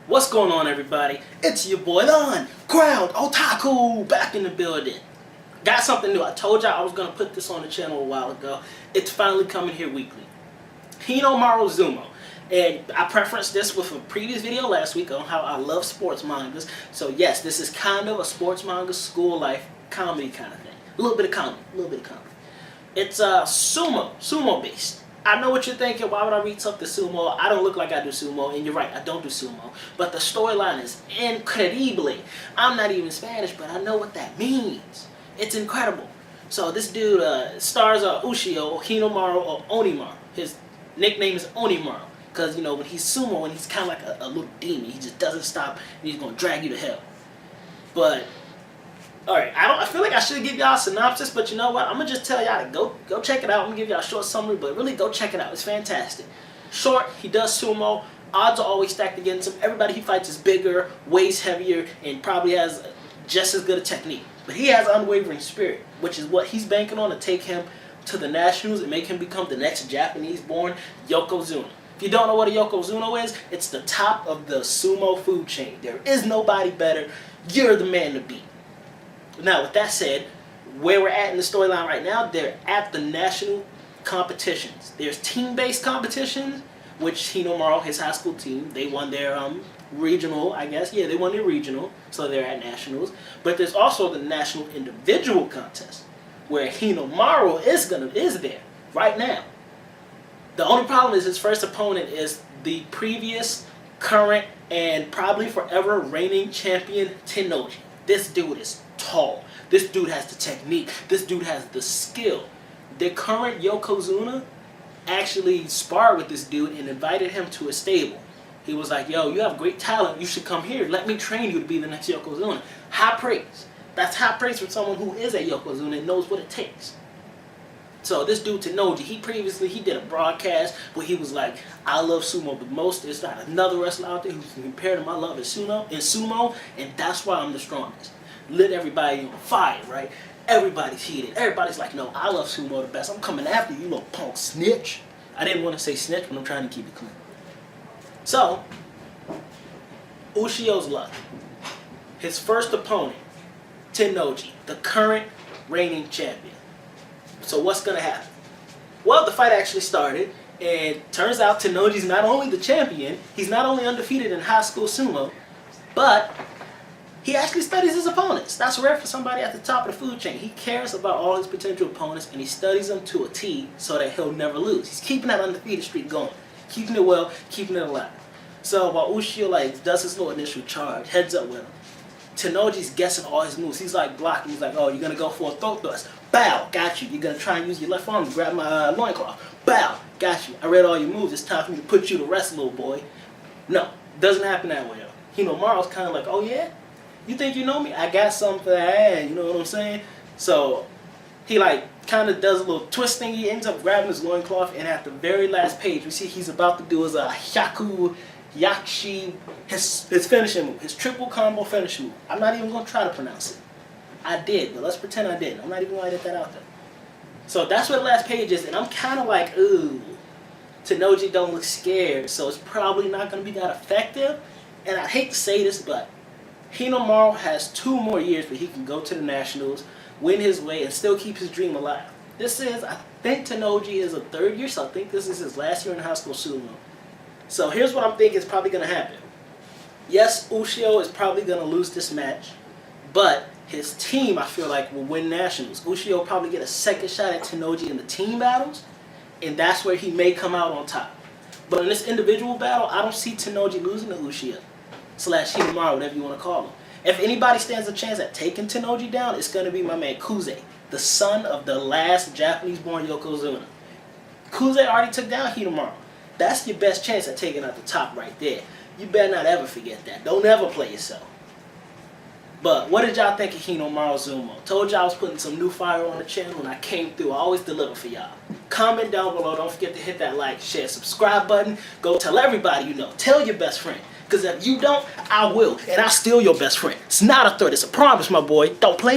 What's going on, everybody? It's your boy, the Crowd Otaku, back in the building. Got something new. I told y'all I was going to put this on the channel a while ago. It's finally coming here weekly. Hinomaru Zumou. And I preferenced this with a previous video last week on how I love sports mangas. So yes, this is kind of a sports manga, school life, comedy kind of thing. A little bit of comedy. It's sumo based. I know what you're thinking, why would I read something sumo? I don't look like I do sumo, and you're right, I don't do sumo. But the storyline is incredible. I'm not even Spanish, but I know what that means. It's incredible. So this dude stars Ushio, Hinomaru, or Onimaru. His nickname is Onimaru. Because, you know, when he's sumo, and he's kind of like a little demon. He just doesn't stop, and he's going to drag you to hell. But alright, I feel like I should give y'all a synopsis, but you know what? I'm going to just tell y'all to go check it out. I'm going to give y'all a short summary, but really go check it out. It's fantastic. Short, he does sumo. Odds are always stacked against him. Everybody he fights is bigger, weighs heavier, and probably has just as good a technique. But he has unwavering spirit, which is what he's banking on to take him to the nationals and make him become the next Japanese-born Yokozuna. If you don't know what a Yokozuna is, it's the top of the sumo food chain. There is nobody better. You're the man to beat. Now, with that said, where we're at in the storyline right now, they're at the national competitions. There's team-based competitions, which Hinomaru, his high school team, they won their regional, I guess. Yeah, they won their regional, so they're at nationals. But there's also the national individual contest, where Hinomaru is there right now. The only problem is his first opponent is the previous, current, and probably forever reigning champion, Tennouji. This dude is tall. This dude has the technique. This dude has the skill. The current Yokozuna actually sparred with this dude and invited him to a stable. He was like, yo, you have great talent. You should come here. Let me train you to be the next Yokozuna. High praise. That's high praise for someone who is a Yokozuna and knows what it takes. So this dude Tennouji, he did a broadcast where he was like, I love sumo, but most there's not another wrestler out there who can compare to my love in sumo, and that's why I'm the strongest. Lit everybody on fire, right? Everybody's heated. Everybody's like, no, I love sumo the best. I'm coming after you, little punk snitch. I didn't want to say snitch, but I'm trying to keep it clean. So, Ushio's luck. His first opponent, Tennouji, the current reigning champion. So what's going to happen? Well, the fight actually started, and turns out Tennouji's not only the champion, he's not only undefeated in high school sumo, but he actually studies his opponents. That's rare for somebody at the top of the food chain. He cares about all his potential opponents, and he studies them to a T so that he'll never lose. He's keeping that undefeated streak going, keeping it well, keeping it alive. So while Ushio does his little initial charge, heads up with him, Tennouji's guessing all his moves. He's like blocking. He's like, oh, you're going to go for a throat thrust. Bow, got you. You're going to try and use your left arm to grab my loincloth. Bow, got you. I read all your moves. It's time for me to put you to rest, little boy. No, doesn't happen that way. Hinomaru's kind of like, oh yeah? You think you know me? I got something for that, you know what I'm saying? So he kind of does a little twist thing. He ends up grabbing his loincloth, and at the very last page, we see he's about to do his Yakshi, his finishing move, his triple combo finishing move. I'm not even going to try to pronounce it. I did, but let's pretend I didn't. I'm not even going to edit that out there. So that's what the last page is, and I'm kind of like, ooh, Tennouji don't look scared, so it's probably not going to be that effective. And I hate to say this, but Hinomaru has 2 more years where he can go to the nationals, win his way, and still keep his dream alive. This is, I think Tennouji is a 3rd year, so I think this is his last year in high school sumo. So here's what I'm thinking is probably going to happen. Yes, Ushio is probably going to lose this match, but his team, I feel like, will win nationals. Ushio will probably get a second shot at Tennouji in the team battles, and that's where he may come out on top. But in this individual battle, I don't see Tennouji losing to Ushio / Hinomaru, whatever you want to call him. If anybody stands a chance at taking Tennouji down, it's going to be my man Kuze, the son of the last Japanese-born Yokozuna. Kuze already took down Hinomaru. That's your best chance at taking out the top right there. You better not ever forget that. Don't ever play yourself. But what did y'all think of Hinomaru Zumou? Told y'all I was putting some new fire on the channel, and I came through. I always deliver for y'all. Comment down below. Don't forget to hit that like, share, subscribe button. Go tell everybody you know. Tell your best friend. Because if you don't, I will. And I'll steal your best friend. It's not a threat. It's a promise, my boy. Don't play.